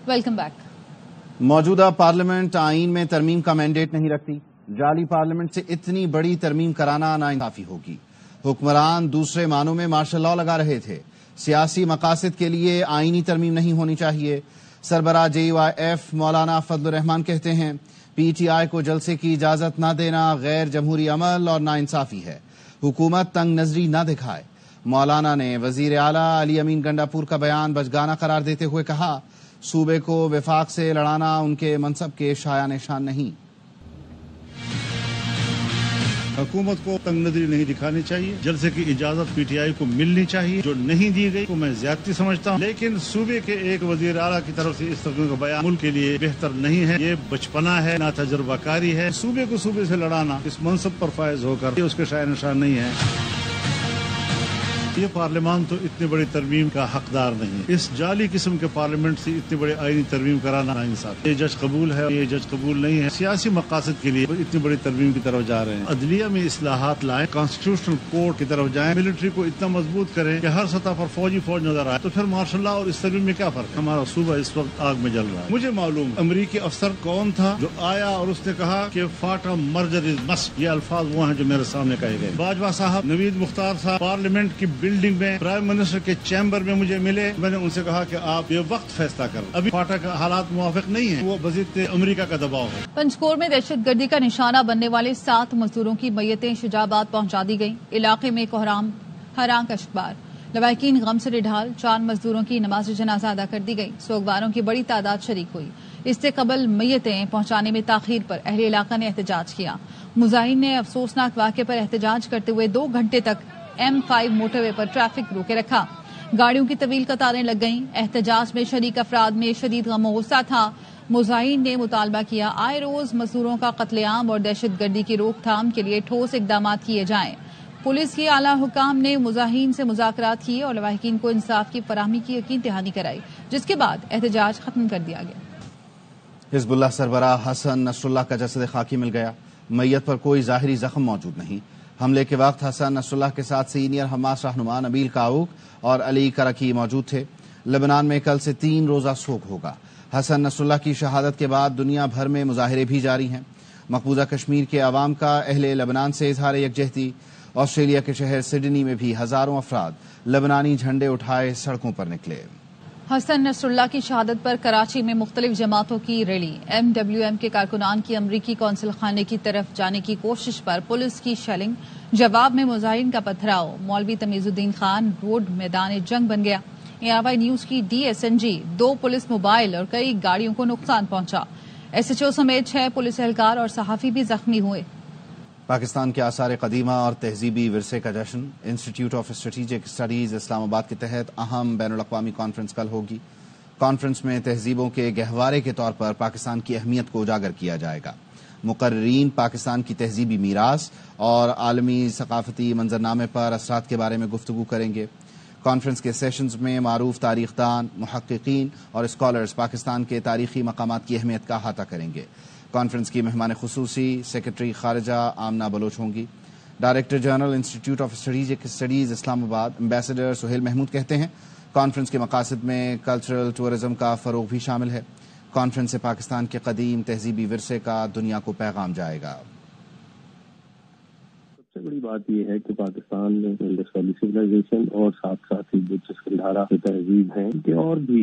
Welcome back. موجودہ parliament آئین میں ترمیم کا مینڈیٹ نہیں رکھتی۔ جعلی پارلیمنٹ سے اتنی بڑی ترمیم کرانا ناانصافی ہوگی۔ حکمران دوسرے معنوں میں مارشل لا لگا رہے تھے۔ سیاسی مقاصد کے لیے آئینی ترمیم نہیں ہونی چاہیے۔ سربراہ JYF مولانا فضل الرحمان کہتے ہیں PTI کو جلسے کی اجازت نہ دینا غیر جمہوری عمل اور ناانصافی ہے۔ حکومت تنگ نظری نہ دکھائے۔ مولانا نے وزیر اعلیٰ علی امین گنڈاپور کا بیان بچگانہ قرار دیتے ہوئے کہا صوبے کو وفاق سے لڑانا ان کے منصب کے شایان نشان نہیں۔ حکومت کو تنگ نظری نہیں دکھانی چاہیے۔ جلسے کی اجازت PTI کو ملنی چاہیے۔ جو نہیں دی گئی کو میں زیادتی سمجھتا ہوں، لیکن صوبے کے ایک وزیر اعلیٰ کی طرف سے اس طرح کا بیان ملک کے لیے بہتر نہیں ہے۔ یہ بچپنا ہے، نا تجربہ کاری ہے۔ صوبے کو صوبے سے لڑانا اس منصب پر فائز ہو کر یہ اس کے شایان نشان نہیں ہے۔ یہ پارلیمان تو اتنی بڑی ترمیم کا حقدار نہیں ہے۔ اس جعلی قسم کے پارلیمنٹ سے اتنی بڑی آئینی ترمیم کرانا ناانصافی ہے۔ یہ جج قبول ہے، یہ جج قبول نہیں ہے۔ سیاسی مقاصد کے لیے اتنی بڑی ترمیم کی طرف جا رہے ہیں۔ عدلیہ میں اصلاحات لائیں، کانسٹیٹیوشنل کورٹ کی طرف جائیں، ملٹری کو اتنا مضبوط کریں کہ ہر سطح پر فوج نظر آئے، تو پھر مارشل لا اور اس ترمیم میں کیا فرق ہے؟ ہمارا صوبہ اس وقت آگ میں جل رہا ہے۔ مجھے معلوم امریکی افسر کون تھا جو آیا اور اس نے کہا کہ فاٹا مرجر از مسٹ۔ یہ الفاظ وہ ہیں جو میرے سامنے کہے گئے۔ باجوہ صاحب، نوید مختار صاحب پارلیمنٹ کی بلڈنگ میں پرائم منسٹر کے چیمبر میں مجھے ملے۔ میں نے ان سے کہا کہ آپ یہ وقت فیصلہ کریں، ابھی فاٹا کا حالات موافق نہیں ہیں، وہ مزید امریکہ کا دباؤ ہے۔ پنجکور میں دہشت گردی کا نشانہ بننے والے 7 مزدوروں کی میتیں شجاع آباد پہنچا دی گئیں۔ علاقے میں کوہرام حراں کا شکار، لواحقین غم سے نڈھال۔ 4 مزدوروں کی نماز جنازہ ادا کر دی گئی۔ سوگواروں کی بڑی تعداد شریک ہوئی۔ اس سے قبل میتیں پہنچانے میں تاخیر پر اہل علاقہ نے احتجاج کیا۔ مظاہرین نے افسوسناک واقعے پر احتجاج کرتے ہوئے 2 گھنٹے تک M5 موٹر وے پر ٹریفک روکے رکھا۔ گاڑیوں کی طویل قطاریں لگ گئیں۔ احتجاج میں شریک افراد میں شدید غم و غصہ تھا۔ مظاہرین نے مطالبہ کیا آئے روز مزدوروں کا قتل عام اور دہشت گردی کی روک تھام کے لیے ٹھوس اقدامات کیے جائیں۔ پولیس کے اعلیٰ حکام نے مظاہرین سے مذاکرات کیے اور لواحقین کو انصاف کی فراہمی کی یقین دہانی کرائی، جس کے بعد احتجاج ختم کر دیا گیا۔ حزب اللہ سربراہ حسن نصر اللہ کا جسد خاکی مل گیا۔ میت پر کوئی ظاہری زخم موجود نہیں۔ حملے کے وقت حسن نصر اللہ کے ساتھ سینئر حماس رہنما نبیل کاؤک اور علی کرکی موجود تھے۔ لبنان میں کل سے 3 روزہ سوگ ہوگا۔ حسن نصر اللہ کی شہادت کے بعد دنیا بھر میں مظاہرے بھی جاری ہیں۔ مقبوضہ کشمیر کے عوام کا اہل لبنان سے اظہار یکجہتی۔ آسٹریلیا کے شہر سڈنی میں بھی ہزاروں افراد لبنانی جھنڈے اٹھائے سڑکوں پر نکلے۔ حسن نصر اللہ کی شہادت پر کراچی میں مختلف جماعتوں کی ریلی۔ MWM کے کارکنان کی امریکی قونصل خانے کی طرف جانے کی کوشش پر پولیس کی شیلنگ، جواب میں مظاہرین کا پتھراؤ۔ مولوی تمیز الدین خان روڈ میدان جنگ بن گیا۔ ARY نیوز کی DSNG 2 پولیس موبائل اور کئی گاڑیوں کو نقصان پہنچا۔ SHO سمیت 6 پولیس اہلکار اور صحافی بھی زخمی ہوئے۔ پاکستان کے آثار قدیمہ اور تہذیبی ورثے کا جشن۔ انسٹیٹیوٹ آف اسٹریٹجک اسٹڈیز اسلام آباد کے تحت اہم بین الاقوامی کانفرنس کل ہوگی۔ کانفرنس میں تہذیبوں کے گہوارے کے طور پر پاکستان کی اہمیت کو اجاگر کیا جائے گا۔ مقررین پاکستان کی تہذیبی میراث اور عالمی ثقافتی منظرنامے پر اثرات کے بارے میں گفتگو کریں گے۔ کانفرنس کے سیشنز میں معروف تاریخ دان، محققین اور اسکالرز پاکستان کے تاریخی مقامات کی اہمیت کا احاطہ کریں گے۔ کانفرنس کی مہمان خصوصی سیکرٹری خارجہ آمنہ بلوچ ہوں گی۔ Director general institute of strategic studies Islamabad ambassador Sohail Mahmood کہتے ہیں کانفرنس کے مقاصد میں کلچرل ٹورزم کا فروغ بھی شامل ہے۔ کانفرنس سے پاکستان کے قدیم تہذیبی ورثے کا دنیا کو پیغام جائے گا۔ سب سے بڑی بات یہ ہے کہ پاکستان میں انڈس ویلی سویلائزیشن اور ساتھ ساتھ ہی بلوچستان کندھارا کی تہذیب ہے کہ اور بھی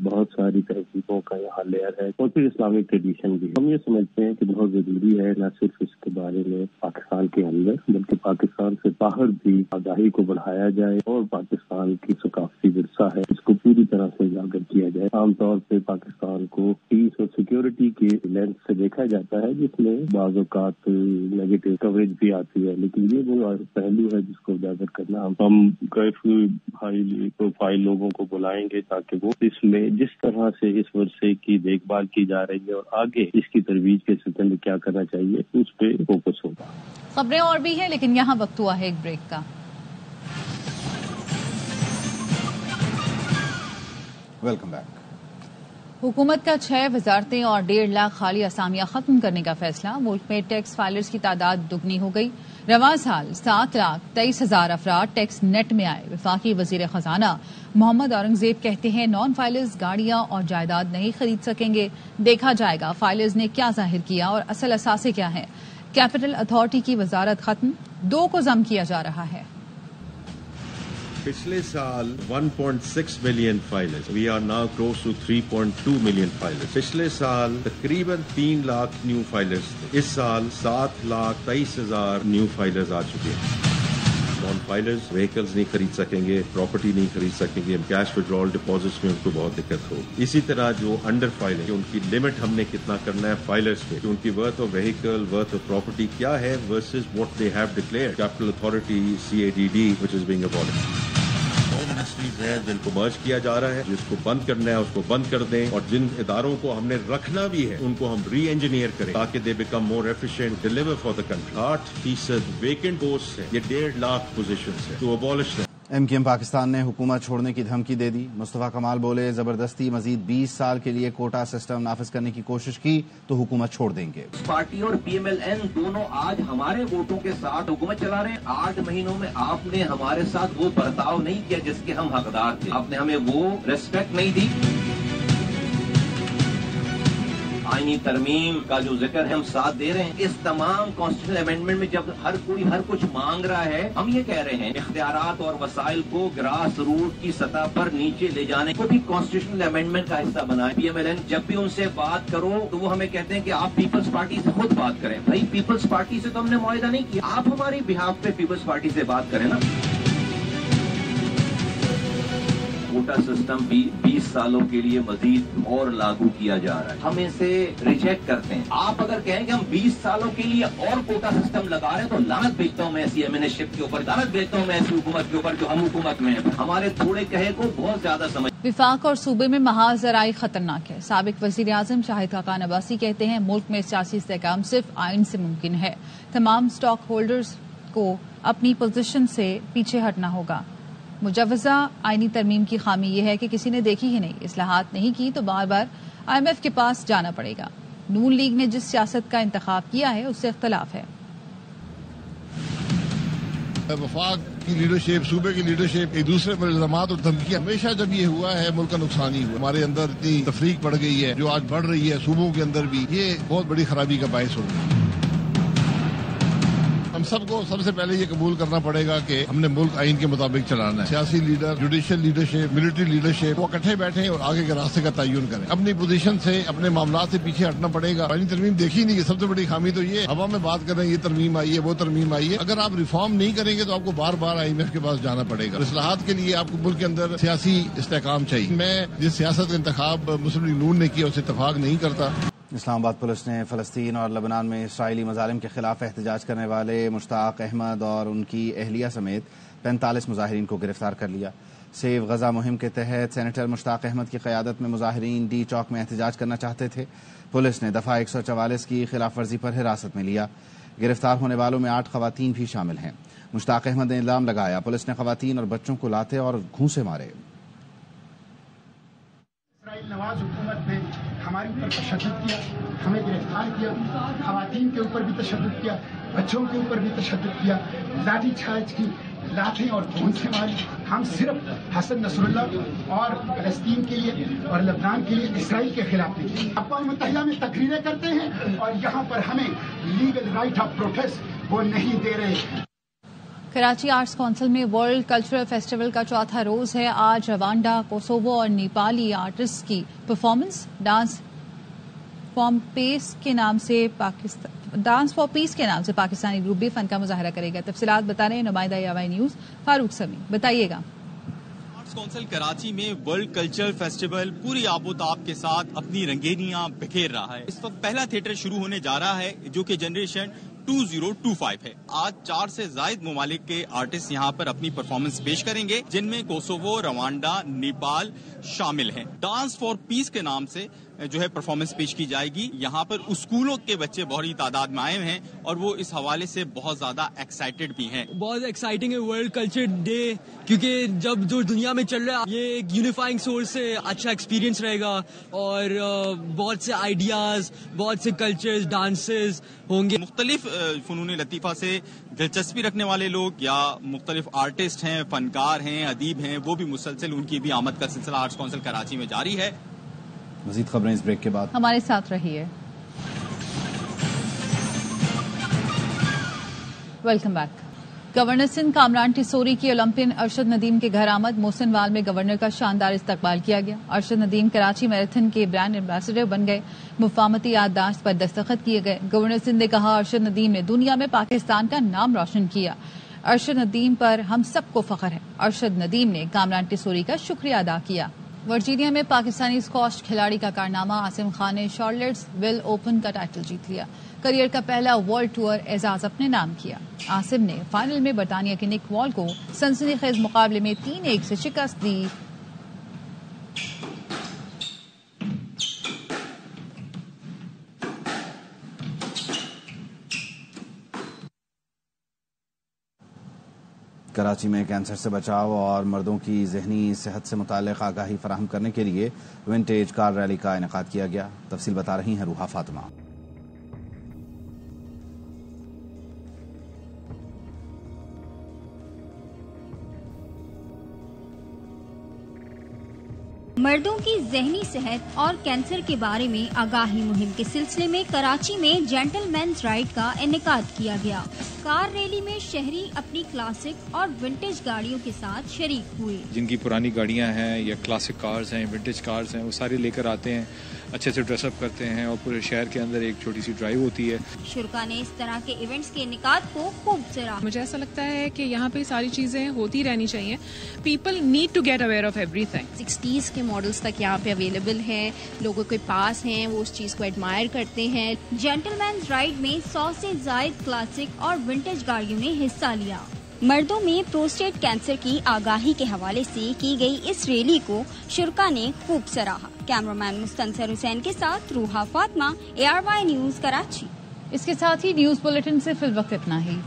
بہت ساری تہذیبوں کا یہاں لیئر ہے اور پھر اسلامک ٹریڈیشن بھی۔ ہم یہ سمجھتے ہیں کہ بہت ضروری ہے نہ صرف اس کے بارے میں پاکستان کے اندر بلکہ پاکستان سے باہر بھی آگاہی کو بڑھایا جائے اور پاکستان کی ثقافتی ورثہ ہے اس کو پوری طرح سے اجاگر کیا جائے۔ عام طور پہ پاکستان کو پیس اور سیکیورٹی کے لینس سے دیکھا جاتا ہے جس میں بعض اوقات نیگیٹو کوریج بھی آتی ہے، لیکن یہ وہ پہلو ہے جس کو اجاگر کرنا۔ ہم کافی ہائی پروفائل لوگوں کو بلائیں گے تاکہ وہ اس میں جس طرح سے اس ورثے کی دیکھ بھال کی جا رہی ہے اور آگے اس کی ترویج کے سلسلے میں کیا کرنا چاہیے اس پہ فوکس ہوگا۔ خبریں اور بھی ہیں لیکن یہاں وقت ہوا ہے ایک بریک کا۔ Welcome back. حکومت کا 6 وزارتیں اور 1.5 لاکھ خالی اسامیاں ختم کرنے کا فیصلہ. ملک میں ٹیکس فائلرز کی تعداد دگنی ہو گئی. رواں سال 7,23,000 افراد ٹیکس نیٹ میں آئے. وفاقی وزیر خزانہ محمد اورنگزیب کہتے ہیں نان فائلرز گاڑیاں اور جائیداد نہیں خرید سکیں گے. دیکھا جائے گا فائلرز نے کیا ظاہر کیا اور اصل اثاثے کیا ہیں. کیپٹل اتھارٹی کی وزارت ختم، 2 کو ضم کیا جا رہا ہے. پچھلے سال 1.6 million filers, we are now close to 3.2 million filers. پچھلے سال تقریباً 3 لاکھ نیو فائلرز تھے. اس سال 7,23,000 نیو فائلرز آ چکے ہیں. نان فائلرز وہیکلز نہیں خرید سکیں گے، پراپرٹی نہیں خرید سکیں گے، کیش وڈرال ڈپازٹس میں ان کو بہت دقت ہوگی. اسی طرح جو انڈر فائلنگ، ان کی لمٹ ہم نے کتنا کرنا ہے فائلرز پہ، کہ ان کی worth of vehicle, worth of property کیا ہے versus what they have declare. Capital authority CADD which is being abolished. Ministries ہیں جن کو مرج کیا جا رہا ہے، جس کو بند کرنا ہے اس کو بند کر دیں، اور جن اداروں کو ہم نے رکھنا بھی ہے ان کو ہم ری انجینئر کریں تاکہ they become more efficient, deliver for the country. 8% vacant post ہے، یہ 1.5 لاکھ پوزیشنز ہیں، تو ابولش ہے. MKM پاکستان نے حکومت چھوڑنے کی دھمکی دے دی. مصطفیٰ کمال بولے زبردستی مزید 20 سال کے لیے کوٹا سسٹم نافذ کرنے کی کوشش کی تو حکومت چھوڑ دیں گے. پارٹی اور PMLN دونوں آج ہمارے ووٹوں کے ساتھ حکومت چلا رہے ہیں. 8 مہینوں میں آپ نے ہمارے ساتھ وہ برتاؤ نہیں کیا جس کے ہم حقدار تھے. آپ نے ہمیں وہ ریسپیکٹ نہیں دی. آئینی ترمیم کا جو ذکر ہے ہم ساتھ دے رہے ہیں. اس تمام کانسٹیٹیوشنل امینڈمنٹ میں جب ہر کوئی ہر کچھ مانگ رہا ہے، ہم یہ کہہ رہے ہیں اختیارات اور وسائل کو گراس روٹ کی سطح پر نیچے لے جانے کو بھی کانسٹیٹیوشنل امینڈمنٹ کا حصہ بنائیں. PMLN جب بھی ان سے بات کرو تو وہ ہمیں کہتے ہیں کہ آپ پیپلز پارٹی سے خود بات کریں. بھائی پیپلز پارٹی سے تو ہم نے معاہدہ نہیں کیا، آپ ہماری بہاف پہ پیپلز پارٹی سے بات کریں نا. کوٹا سسٹم 20 سالوں کے لیے مزید اور لاگو کیا جا رہا ہے. ہم اسے ریجیکٹ کرتے ہیں. آپ اگر کہیں کہ ہم 20 سالوں کے لیے اور کوٹا سسٹم لگا رہے ہیں تو لعنت بھیجتا ہوں میں ایسی ایمنشپ کے اوپر، لعنت بھیجتا ہوں میں ایسی حکومت کے اوپر جو ہم حکومت میں ہیں. ہمارے تھوڑے کہے کو بہت زیادہ سمجھ. وفاق اور صوبے میں محاذ ذرائع خطرناک ہے. سابق وزیر اعظم شاہد خاقان عباسی کہتے ہیں ملک میں سیاسی استحکام صرف آئین سے ممکن ہے. تمام سٹاک ہولڈرز کو اپنی پوزیشن سے پیچھے ہٹنا ہوگا. مجوزہ آئینی ترمیم کی خامی یہ ہے کہ کسی نے دیکھی ہی نہیں، اصلاحات نہیں کی تو بار بار IMF کے پاس جانا پڑے گا. نون لیگ نے جس سیاست کا انتخاب کیا ہے اس سے اختلاف ہے. وفاق کی لیڈرشپ، صوبے کی لیڈرشپ ایک دوسرے پر الزامات اور دھمکیاں، ہمیشہ جب یہ ہوا ہے ملک کا نقصان ہی ہوا. ہمارے اندر اتنی تفریق پڑ گئی ہے جو آج بڑھ رہی ہے صوبوں کے اندر بھی، یہ بہت بڑی خرابی کا باعث ہوگا. ہم سب کو سب سے پہلے یہ قبول کرنا پڑے گا کہ ہم نے ملک آئین کے مطابق چلانا ہے. سیاسی leader, judicial leadership, military leadership وہ اکٹھے بیٹھیں اور آگے کے راستے کا تعین کریں. اپنی پوزیشن سے، اپنے معاملات سے پیچھے ہٹنا پڑے گا. آئینی ترمیم دیکھی نہیں، سب سے بڑی خامی تو یہ ہوا میں بات کر رہے ہیں یہ ترمیم آئی ہے وہ ترمیم آئی ہے. اگر آپ ریفارم نہیں کریں گے تو آپ کو بار بار IMF کے پاس جانا پڑے گا. اصلاحات کے لیے آپ کو ملک کے اندر سیاسی استحکام چاہیے. میں جس سیاست کا انتخاب مسلم لیگ نون نے کیا اسے اتفاق نہیں کرتا. اسلام آباد پولیس نے فلسطین اور لبنان میں اسرائیلی مظالم کے خلاف احتجاج کرنے والے مشتاق احمد اور ان کی اہلیہ سمیت 45 مظاہرین کو گرفتار کر لیا. سیو غزہ مہم کے تحت سینیٹر مشتاق احمد کی قیادت میں مظاہرین ڈی چوک میں احتجاج کرنا چاہتے تھے. پولیس نے دفعہ 144 کی خلاف ورزی پر حراست میں لیا. گرفتار ہونے والوں میں 8 خواتین بھی شامل ہیں. مشتاق احمد نے الزام لگایا پولیس نے خواتین اور بچوں کو لاتے اور گھونسے مارے. اسرائیل نواز حکومت نے ہمارے اوپر تشدد کیا، ہمیں گرفتار کیا، خواتین کے اوپر بھی تشدد کیا، بچوں کے اوپر بھی تشدد کیا، لاٹھی چارج کی، لاتیں اور گھونسے ماری. ہم صرف حسن نصر اللہ اور فلسطین کے لیے اور لبنان کے لیے اسرائیل کے خلاف نہیں. اقوام متحدہ میں تقریریں کرتے ہیں اور یہاں پر ہمیں لیگل رائٹ آف پروٹیسٹ وہ نہیں دے رہے. کراچی آرٹس کونسل میں ورلڈ کلچرل فیسٹیول کا چوتھا روز ہے. آج روانڈا، کوسوو اور نیپالی آرٹسٹ کی پرفارمنس ڈانس فار پیس کے نام سے پاکستانی گروپ بھی فن کا مظاہرہ کرے گا. تفصیلات بتا رہے ہیں نمائندہ AY نیوز فاروق سمیع. بتائیے گا. آرٹس کونسل کراچی میں ورلڈ کلچرل فیسٹیول پوری آب و تاب کے ساتھ اپنی رنگینیاں بکھیر رہا ہے. اس وقت پہلا تھیٹر شروع ہونے جا رہا ہے جو کہ جنریشن 2025 ہے. آج 4 سے زائد ممالک کے آرٹسٹ یہاں پر اپنی پرفارمنس پیش کریں گے جن میں کوسوو، روانڈا، نیپال شامل ہیں. ڈانس فار پیس کے نام سے جو ہے پرفارمنس پیش کی جائے گی. یہاں پر اسکولوں کے بچے بڑی تعداد میں آئے ہیں اور وہ اس حوالے سے بہت زیادہ ایکسائٹیڈ بھی ہیں. بہت ایکسائٹنگ ہے ورلڈ کلچر ڈے، کیونکہ جب جو دنیا میں چل رہا ہے یہ ایک یونیفائنگ سورس سے اچھا ایکسپیرینس رہے گا اور بہت سے آئیڈیاز، بہت سے کلچرز، ڈانسز ہوں گے. مختلف فنون لطیفہ سے دلچسپی رکھنے والے لوگ یا مختلف آرٹسٹ ہیں، فنکار ہیں، ادیب ہیں، وہ بھی مسلسل ان کی بھی آمد کا سلسلہ آرٹس کونسل کراچی میں جاری ہے. مزید خبریں اس بریک کے بعد. ہمارے ساتھ رہیے. Welcome back. Governor Sindh Kamran Tessori کی اولمپئن ارشد ندیم کے گھر آمد. محسن وال میں گورنر کا شاندار استقبال کیا گیا. ارشد ندیم کراچی میراتھن کے برانڈ ایمبیسڈر بن گئے. مفاہمتی یادداشت پر دستخط کیے گئے. گورنر سندھ نے کہا ارشد ندیم نے دنیا میں پاکستان کا نام روشن کیا. ارشد ندیم پر ہم سب کو فخر ہے. ارشد ندیم نے کامران ٹیسوری کا شکریہ ادا کیا. ورجینیا میں پاکستانی اسکواش کھلاڑی کا کارنامہ. عاصم خان نے شارلٹس ویل اوپن کا ٹائٹل جیت لیا. کریئر کا پہلا ورلڈ ٹور اعزاز اپنے نام کیا. عاصم نے فائنل میں برطانیہ کے نک وال کو سنسنی خیز مقابلے میں 3-1 سے شکست دی. کراچی میں کینسر سے بچاؤ اور مردوں کی ذہنی صحت سے متعلق آگاہی فراہم کرنے کے لیے ونٹیج کار ریلی کا انعقاد کیا گیا. تفصیل بتا رہی ہیں روحا فاطمہ. مردوں کی ذہنی صحت اور کینسر کے بارے میں آگاہی مہم کے سلسلے میں کراچی میں جینٹل مینز رائڈ کا انعقاد کیا گیا. کار ریلی میں شہری اپنی کلاسک اور ونٹیج گاڑیوں کے ساتھ شریک ہوئے. جن کی پرانی گاڑیاں ہیں یا کلاسک کارز ہیں، ونٹیج کارز ہیں، وہ سارے لے کر آتے ہیں، اچھے سے ڈریس اپ کرتے ہیں اور پورے شہر کے اندر ایک چھوٹی سی ڈرائیو ہوتی ہے. شرکا نے اس طرح کے ایونٹس کے انعقاد کو خوب سراہا. مجھے ایسا لگتا ہے کہ یہاں پہ ساری چیزیں ہوتی رہنی چاہیے. People need to get aware of everything. 60s کے ماڈلز تک یہاں پہ اویلیبل ہیں، لوگوں کے پاس ہیں، وہ اس چیز کو ایڈمائر کرتے ہیں. جینٹل مینز رائڈ میں 100 سے زائد کلاسک اور ونٹیج گاڑیوں نے حصہ لیا. مردوں میں پروسٹیٹ کینسر کی آگاہی کے حوالے سے کی گئی اس ریلی کو شرکا نے خوب سراہا. کیمرامین مستنصر حسین کے ساتھ روحا فاطمہ، ARY نیوز کراچی. اس کے ساتھ ہی نیوز بلیٹن سے فی الوقت اتنا ہی.